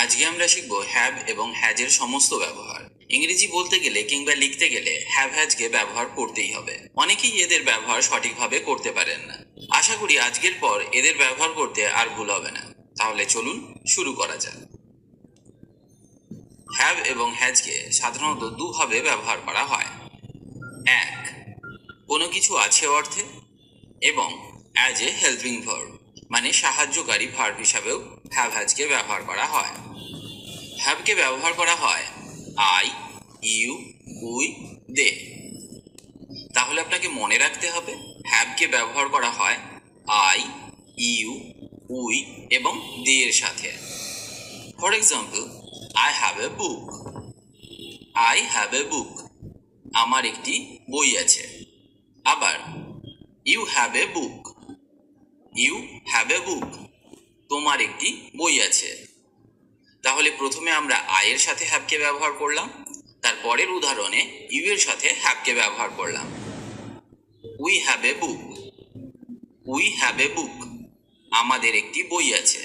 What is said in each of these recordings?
আজকে আমরা শিখব হ্যাভ এবং হ্যাজের সমস্ত ব্যবহার। ইংরেজি বলতে গেলে কিংবা লিখতে গেলে হ্যাভ হ্যাজকে ব্যবহার করতেই হবে। অনেকেই এদের ব্যবহার সঠিকভাবে করতে পারেন না। আশা করি আজকের পর এদের ব্যবহার করতে আর ভুল হবে না। তাহলে চলুন শুরু করা যাক। হ্যাভ এবং হ্যাজকে সাধারণত দুভাবে ব্যবহার করা হয়। এক, কোনো কিছু আছে অর্থে, এবং অ্যাজ এ হেল্পিং ভার্ব মানে সাহায্যকারী ভার্ব হিসাবেও হ্যাভ হ্যাজকে ব্যবহার করা হয়। হ্যাভকে ব্যবহার করা হয় আই, ইউ, উই, দে। তাহলে আপনাকে মনে রাখতে হবে হ্যাভকে ব্যবহার করা হয় আই, ইউ, উই এবং দে এর সাথে। For example, I have a book. I have a book, আমার একটি বই আছে। আবার you have a book. You have a book, তোমার একটি বই আছে। তাহলে প্রথমে আমরা আই এর সাথে হ্যাভকে ব্যবহার করলাম, তারপরের উদাহরণে ইউ এর সাথে হ্যাভকে ব্যবহার করলাম। We have a book. We have a book, আমাদের একটি বই আছে।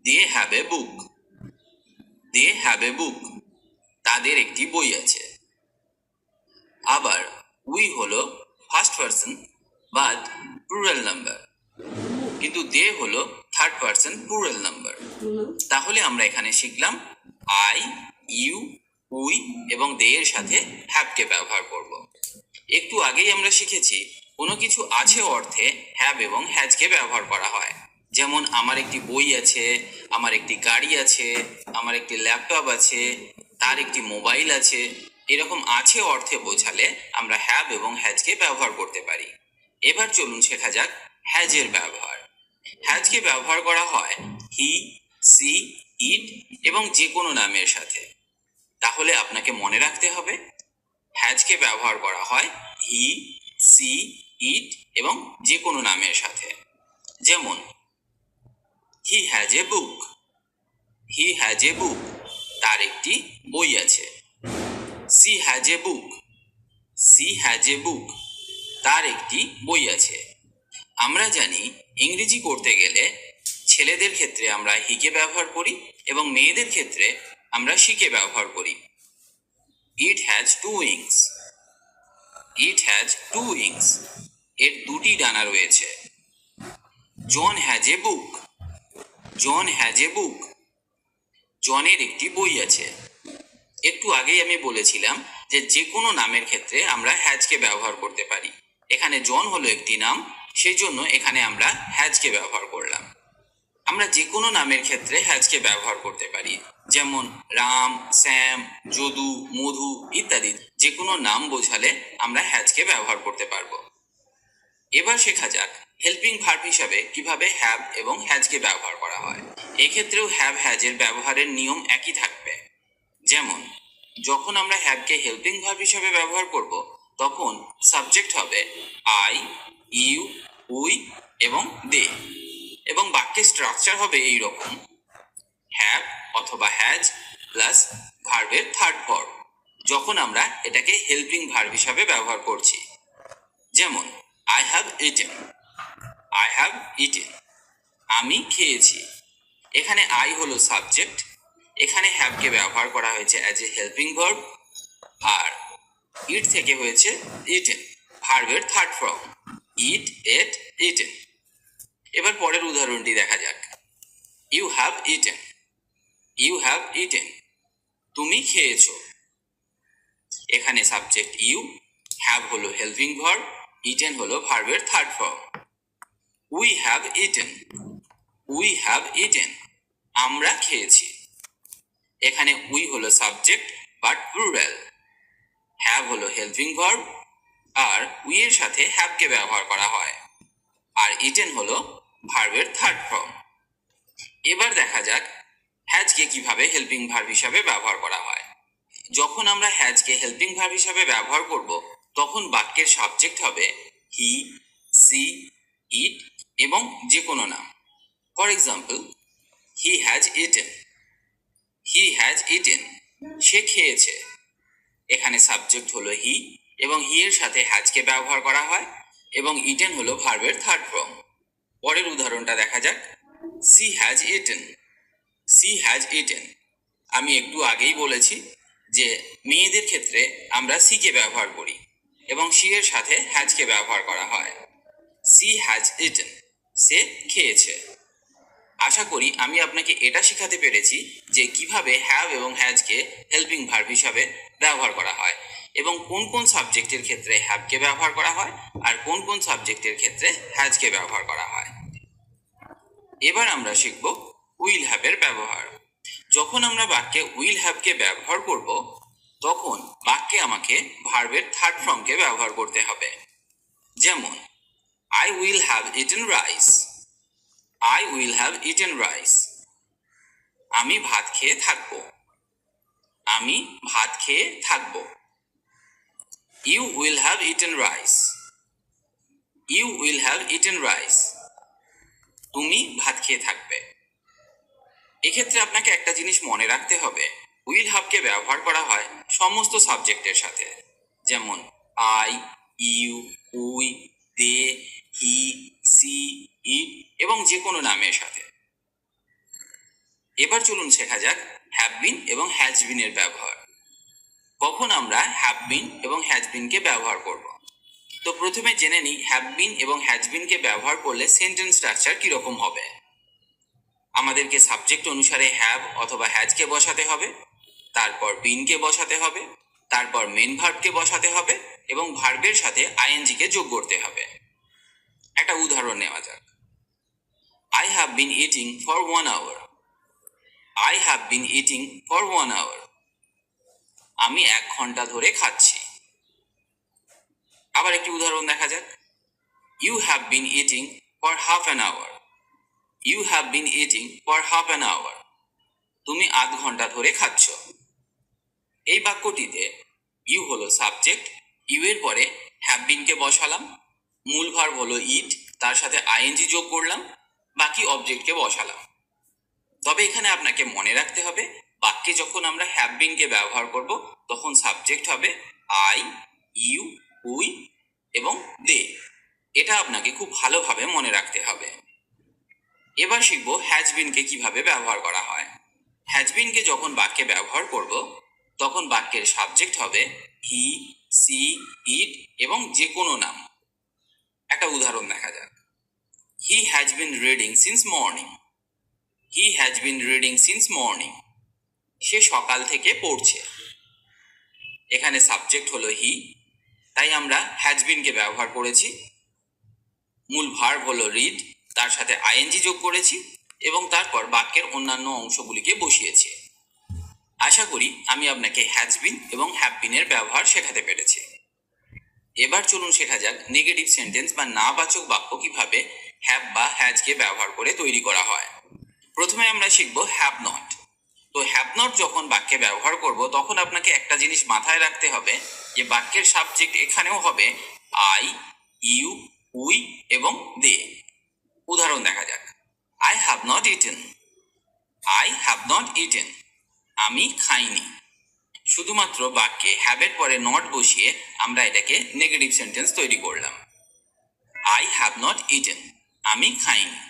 They have a book. They have a বুক, তাদের একটি বই আছে। আবার উই হলো first person but plural number, কিন্তু দে হলো থার্ড পারসন প্লুরাল নাম্বার। তাহলে আমরা এখানে শিখলাম আই, ইউ, উই এবং দে এর সাথে হ্যাভকে ব্যবহার করব। একটু আগেই আমরা শিখেছি কোনো কিছু আছে অর্থে হ্যাভ এবং হ্যাজকে ব্যবহার করা হয়। যেমন আমার একটি বই আছে, আমার একটি গাড়ি আছে, আমার একটি ল্যাপটপ আছে, তার একটি মোবাইল আছে। এরকম আছে অর্থে বোঝালে আমরা হ্যাভ এবং হ্যাজকে ব্যবহার করতে পারি। এবার চলুন শেখা যাক হ্যাজের ব্যবহার। হ্যাজকে ব্যবহার করা হয় হি, সি, ইট এবং যে কোনো নামের সাথে। তাহলে আপনাকে মনে রাখতে হবে হ্যাজকে ব্যবহার করা হয় হি, সি, ইট এবং যে কোনো নামের সাথে। যেমন he has a book. He has a book, তার একটি বই আছে। She has a book. She has a book, তার একটি বই আছে। আমরা জানি ইংরেজি করতে গেলে ছেলেদের ক্ষেত্রে আমরা হিকে ব্যবহার করি এবং মেয়েদের ক্ষেত্রে আমরা শিকে ব্যবহার করি। It has to wings. It has to wings, এর দুটি ডানা রয়েছে। John has a book. John has a বুক, জনের একটি বই আছে। একটু আগেই আমি বলেছিলাম যে কোনো নামের ক্ষেত্রে আমরা হ্যাজকে ব্যবহার করতে পারি। এখানে জন হলো একটি নাম, সেই জন্য এখানে আমরা হ্যাজকে ব্যবহার করলাম। আমরা যে কোনো নামের ক্ষেত্রে হ্যাজকে ব্যবহার করতে পারি। যেমন রাম, শ্যাম, যদু, মধু ইত্যাদি যে কোনো নাম বোঝালে আমরা হ্যাজকে ব্যবহার করতে পারবো। এবার শেখা যাক হেল্পিং ভার্ব হিসাবে কিভাবে হ্যাভ এবং হ্যাজকে ব্যবহার করা হয়। এক্ষেত্রেও হ্যাভ হ্যাজের ব্যবহারের নিয়ম একই থাকবে। যেমন যখন আমরা হ্যাভকে হেল্পিং ভার্ব হিসাবে ব্যবহার করব, তখন সাবজেক্ট হবে আই, ইউ, উই এবং দে, এবং বাক্যের স্ট্রাকচার হবে এই রকম: হ্যাভ অথবা হ্যাজ প্লাস ভার্বের থার্ড ফর্ম, যখন আমরা এটাকে হেল্পিং ভার্ব হিসাবে ব্যবহার করছি। যেমন I have eaten. I have eaten, আমি খেয়েছি। এখানে আই হলো সাবজেক্ট, এখানে হ্যাভকে ব্যবহার করা হয়েছে অ্যাজ এ হেল্পিং ভার্ব, আর ইট থেকে হয়েছে ইটেন, ভার্বের third form eat, ate, eaten. এবার পরের উদাহরণটি দেখা যাক। You have eaten. You have eaten, তুমি খেয়েছো। এখানে সাবজেক্ট ইউ, হ্যাভ হলো হেল্পিং ভার্ব, ইটেন হলো ভার্বের third form. We have eaten. We have eaten, আমরা খেয়েছি। এখানে উই হলো সাবজেক্ট বাট প্লুরাল, হ্যাভ হলো হেল্পিং ভার্ব, আর উই এর সাথে হ্যাভকে ব্যবহার করা হয়, আর ইটেন হলো ভার্বের থার্ড ফর্ম। এবার দেখা যাক হ্যাজকে কিভাবে হেল্পিং ভার্ব হিসাবে ব্যবহার করা হয়। যখন আমরা হ্যাজকে হেল্পিং ভার্ব হিসাবে ব্যবহার করব, তখন বাক্যের সাবজেক্ট হবে হি, সি, ইট এবং যে কোনো নাম। For example, he has eaten. He has eaten, সে খেয়েছে। এখানে সাবজেক্ট হলো হি এবং হি এর সাথে হ্যাজকে ব্যবহার করা হয়, এবং ইটেন হলো ভার্বের থার্ড ফর্ম। পরের উদাহরণটা দেখা যাক। She has eaten. She has eaten. আমি একটু আগেই বলেছি যে মেয়েদের ক্ষেত্রে আমরা সিকে ব্যবহার করি এবং সি এর সাথে হ্যাজকে ব্যবহার করা হয়। সি হ্যাজ ইটেন, সে খেয়েছে। আশা করি আমি আপনাকে এটা শেখাতে পেরেছি যে কিভাবে হ্যাভ এবং হ্যাজকে হেল্পিং ভার্ব হিসাবে ব্যবহার করা হয় এবং কোন কোন সাবজেক্টের ক্ষেত্রে হ্যাভকে ব্যবহার করা হয় আর কোন কোন সাবজেক্টের ক্ষেত্রে হ্যাজকে ব্যবহার করা হয়। এবার আমরা শিখব উইল হ্যাভের ব্যবহার। যখন আমরা বাক্যে উইল হ্যাভকে ব্যবহার করব তখন বাক্যে আমাকে ভার্বের থার্ড ফর্মকে ব্যবহার করতে হবে। যেমন I will have eaten rice. I will have eaten rice. আমি ভাত খেয়ে থাকবো। আমি ভাত খেয়ে থাকবো। You will have eaten rice. You will have eaten rice. তুমি ভাত খেয়ে থাকবে। এক্ষেত্রে আপনাকে একটা জিনিস মনে রাখতে হবে, উইল হ্যাভকে ব্যবহার করা হয় সমস্ত সাবজেক্টের সাথে, যেমন I, you, we, they, he, she, it এবং যে কোনো নামের সাথে। এবার চলুন শেখা যাক হ্যাভ বিন এবং হ্যাজ বিনের ব্যবহার। কখন আমরা হ্যাভ বিন এবং হ্যাজ বিনকে ব্যবহার করব। তো প্রথমে জেনে নিই হ্যাভ বিন এবং হ্যাজ বিনকে ব্যবহার করলে সেন্টেন্স স্ট্রাকচার কিরকম হবে। আমাদেরকে সাবজেক্ট অনুসারে হ্যাভ অথবা হ্যাজকে বসাতে হবে, তারপর বিনকে বসাতে হবে, তারপর মেন ভার্বকে বসাতে হবে এবং ভার্বের সাথে আইএনজিকে যোগ করতে হবে। একটা উদাহরণ নেওয়া যাক। I have been eating for 1 hour. I have been eating for 1 hour. আমি 1 ঘন্টা ধরে খাচ্ছি। আবার একটি উদাহরণ দেখা যাক। You have been eating for half an hour. You have been eating for half an hour. তুমি 1/2 ঘন্টা ধরে খাচ্ছ। এই বাক্যটিতে ইউ হলো সাবজেক্ট, ইউ এর পরে হ্যাভ বিনকে বসালাম, মূল ভার্ব হলো ইট, তার সাথে আইএনজি যোগ করলাম, বাকি অবজেক্টকে বসালাম। তবে এখানে আপনাকে মনে রাখতে হবে বাক্যে যখন আমরা হ্যাভ বিনকে ব্যবহার করব তখন সাবজেক্ট হবে আই, ইউ, উই এবং দে। এটা আপনাকে খুব ভালোভাবে মনে রাখতে হবে। এবার শিখব হ্যাজ বিনকে কিভাবে ব্যবহার করা হয়। হ্যাজ বিনকে যখন বাক্যে ব্যবহার করব তখন বাক্যের সাবজেক্ট হবে হি, সি, ইট এবং যে কোনো নাম। একটা উদাহরণ দেখা যাক। He has been reading since morning. He has been reading since morning. সে সকাল থেকে পড়ছে। এখানে সাবজেক্ট হলো হি, তাই আমরা হ্যাজ বিনকে ব্যবহার করেছি। মূল ভার্ব হলো রিড, তার সাথে আইএনজি যোগ করেছি এবং তারপর বাক্যের অন্যান্য অংশগুলিকে বসিয়েছি। আশা করি আমি আপনাকে হ্যাজ বিন এবং হ্যাভ বিনের ব্যবহার শেখাতে পেরেছি। এবার চলুন শেখা যাক নেগেটিভ সেন্টেন্স বা নাবাচক বাক্য কিভাবে হ্যাভ বা হ্যাজকে ব্যবহার করে তৈরি করা হয়। প্রথমে আমরা শিখব হ্যাভ নট। তো হ্যাভ নট যখন বাক্যে ব্যবহার করব তখন আপনাকে একটা জিনিস মাথায় রাখতে হবে যে বাক্যের সাবজেক্ট এখানেও হবে আই, ইউ, উই এবং দে। উদাহরণ দেখা যাক। I have not eaten. I have not eaten. আমি খাইনি। শুধুমাত্র বাক্যে হ্যাভের পরে নট বসিয়ে আমরা এটাকে নেগেটিভ সেন্টেন্স তৈরি করলাম। আই হ্যাভ নট ইটেন, আমি খাইনি।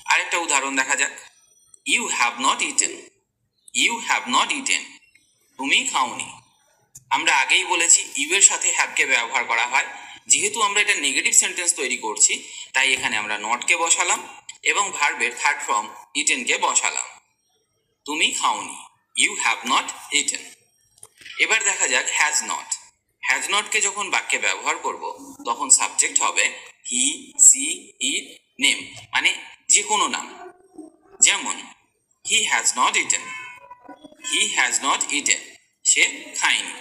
আরেকটা উদাহরণ দেখা যাক। You have not eaten. You have not eaten, তুমি খাওনি। আমরা আগেই বলেছি ইউ এর সাথে হ্যাভকে ব্যবহার করা হয়। যেহেতু আমরা এটা নেগেটিভ সেন্টেন্স তৈরি করছি তাই এখানে আমরা নটকে বসালাম এবং ভার্বের থার্ড ফর্ম ইটেনকে বসালাম। তুমি খাওনি, ইউ হ্যাভ নট ইটেন। এবার দেখা যাক হ্যাজ নট। হ্যাজ নটকে যখন বাক্যে ব্যবহার করব তখন সাবজেক্ট হবে হি, সি, ইট, নেম মানে যে কোনো নাম। যেমন he has not eaten. He has not eaten, সে খায়নি।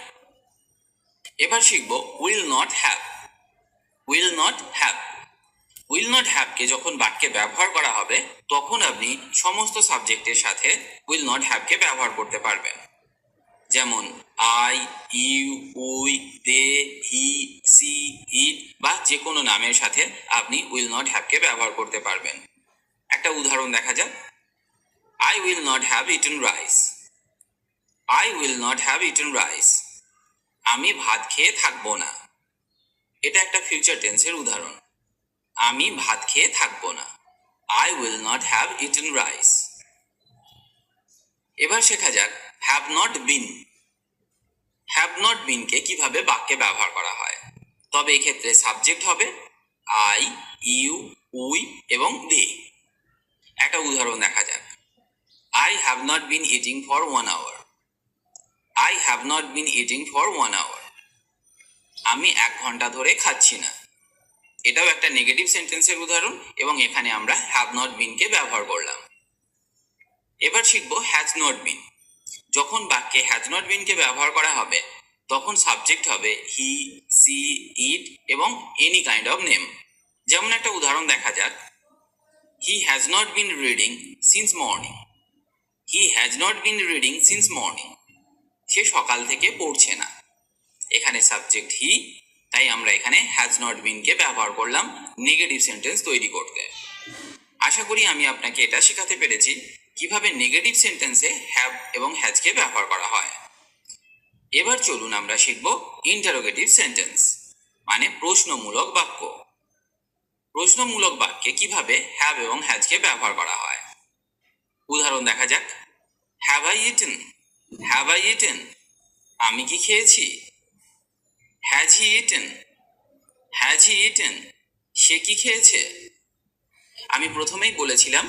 এবার শিখব will not have. Will not have. Will not হ্যাভকে যখন বাক্যে ব্যবহার করা হবে তখন আপনি সমস্ত সাবজেক্টের সাথে উইল নট হ্যাভকে ব্যবহার করতে পারবেন। যেমন I, you, we, they, he, she, it বা যে কোনো নামের সাথে আপনি উইল নট হ্যাভকে ব্যবহার করতে পারবেন। একটা উদাহরণ দেখা যাক। I will not have eaten rice. I will not have eaten rice. আমি ভাত খেয়ে থাকবো না। এটা একটা ফিউচার টেন্সের উদাহরণ। আমি ভাত খেয়ে থাকবো না। I will not have eaten rice. এবার শেখা যাক have not been. Have not বিনকে কিভাবে বাক্যে ব্যবহার করা হয়। তবে এক্ষেত্রে সাবজেক্ট হবে আই, ইউ, উই এবং দে। একটা উদাহরণ দেখা যাক। I have not been eating for 1 hour. I have not been eating for 1 hour. আমি 1 ঘন্টা ধরে খাচ্ছি না। এটাও একটা নেগেটিভ সেন্টেন্সের উদাহরণ এবং এখানে আমরা হ্যাভ নট বিনকে ব্যবহার করলাম। এবার শিখব হ্যাজ নট বিন। যখন বাক্যে হ্যাজ নট বিনকে ব্যবহার করা হবে তখন সাবজেক্ট হবে হি, সি, ইট এবং এনি কাইন্ড অফ নেম। যেমন একটা উদাহরণ দেখা যাক। He has not been reading since morning. He has not been reading since morning. সে সকাল থেকে পড়ছে না। এখানে সাবজেক্ট হি, তাই আমরা এখানে হ্যাজ নট বিনকে ব্যবহার করলাম নেগেটিভ সেন্টেন্স তৈরি করতে। আশা করি আমি আপনাকে এটা শেখাতে পেরেছি কিভাবে নেগেটিভ সেন্টেন্সে হ্যাভ এবং হ্যাজকে ব্যবহার করা হয়। এবার চলুন আমরা শিখব ইন্টারোগেটিভ সেন্টেন্স, মানে প্রশ্নমূলক বাক্য। প্রশ্নমূলক বাক্যে কিভাবে হ্যাভ এবং হ্যাজকে ব্যবহার করা হয়। উদাহরণ দেখা যাক। Have I eaten? Have I eaten? আমি কি খেয়েছি? Has he eaten? Has he eaten? সে কি খেয়েছে? আমি প্রথমেই বলেছিলাম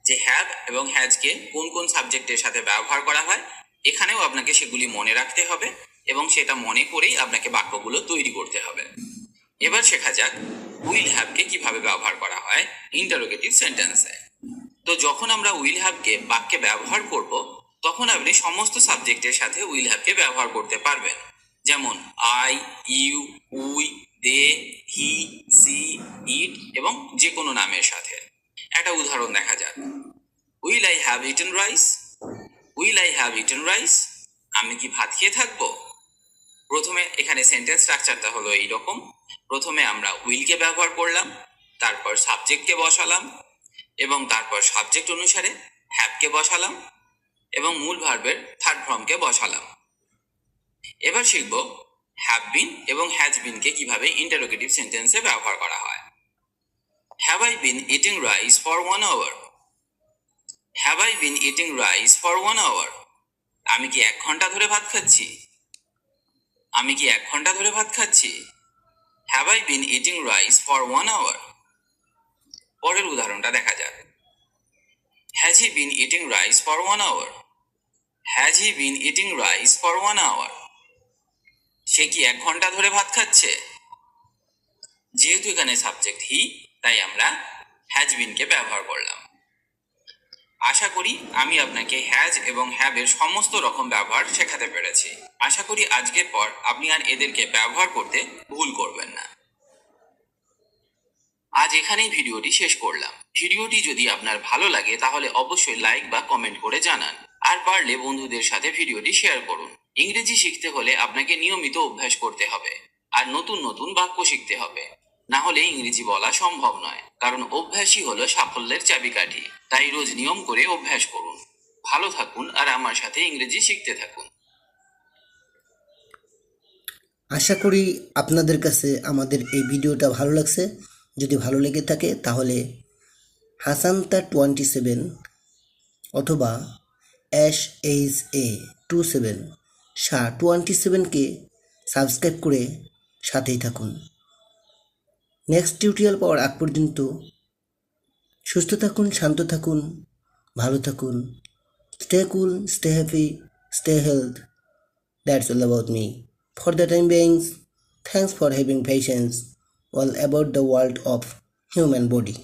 যে হ্যাভ এবং হ্যাজকে কোন কোন সাবজেক্টের সাথে ব্যবহার করা হয়। এখানেও আপনাকে সেগুলি মনে রাখতে হবে এবং সেটা মনে করেই আপনাকে বাক্যগুলো তৈরি করতে হবে। এবার শেখা যাক উইল হ্যাভকে কিভাবে ব্যবহার করা হয় ইন্টারোগেটিভ সেন্টেন্সে। তো যখন আমরা উইল হ্যাভকে বাক্যে ব্যবহার করব তখন আপনি সমস্ত সাবজেক্টের সাথে উইল হ্যাভকে ব্যবহার করতে পারবেন। যেমন I, you, we, they, he, she, it এবং যে কোনো নামের সাথে। একটা উদাহরণ দেখা যাক। Will I have eaten rice? Will I have eaten rice? আমি কি ভাত খেয়ে থাকবো? প্রথমে এখানে সেন্টেন্স স্ট্রাকচারটা হলো এইরকম। প্রথমে আমরা উইলকে ব্যবহার করলাম, তারপর সাবজেক্টকে বসালাম এবং তারপর সাবজেক্ট অনুসারে হ্যাভকে বসালাম এবং মূল ভার্বের থার্ড ফর্মকে বসালাম। এবার শিখব হ্যাভ বিন এবং হ্যাজ বিনকে কিভাবে ইন্টারোগেটিভ সেন্টেন্সে ব্যবহার করা হয়। Have I been eating rice for 1 hour? Have I been eating rice for 1 hour? আমি কি 1 ঘন্টা ধরে ভাত খাচ্ছি? আমি কি 1 ঘন্টা ধরে ভাত খাচ্ছি? Have I been eating rice for 1 hour? পরের উদাহরণটা দেখা যাক। Has he been eating rice for 1 hour? Has he been eating rice for 1 hour? সে কি 1 ঘন্টা ধরে ভাত খাচ্ছে? যেহেতু এখানে সাবজেক্ট হি, তাই আমরা হ্যাজ বিনকে ব্যবহার করলাম। আশা করি আমি আপনাকে হ্যাজ এবং হ্যাভের সমস্ত রকম ব্যবহার শেখাতে পেরেছি। আশা করি আজকের পর আপনি আর এদেরকে ব্যবহার করতে ভুল করবেন না। আজ এখানেই ভিডিওটি শেষ করলাম। ভিডিওটি যদি আপনার ভালো লাগে তাহলে অবশ্যই লাইক বা কমেন্ট করে জানান, আর পারলে বন্ধুদের সাথে ভিডিওটি শেয়ার করুন। ইংরেজি শিখতে হলে আপনাকে নিয়মিত অভ্যাস করতে হবে আর নতুন নতুন বাক্য শিখতে হবে, না হলে ইংরেজি বলা সম্ভব নয়। কারণ অভ্যাসই হলো সাফল্যের চাবিকাঠি। তাই রোজ নিয়ম করে অভ্যাস করুন। ভালো থাকুন আর আমার সাথে ইংরেজি শিখতে থাকুন। আশা করি আপনাদের কাছে আমাদের এই ভিডিওটা ভালো লাগছে। যদি ভালো লেগে থাকে তাহলে হাসান্তা27 অথবা SHA27 27কে সাবস্ক্রাইব করে সাথেই থাকুন। নেক্সট টিউটোরিয়াল পাওয়ার আগ পর্যন্ত সুস্থ থাকুন, শান্ত থাকুন, ভালো থাকুন। Stay cool, stay happy, stay health. That's all about me. For the time being, thanks for having patience all about the world of human body.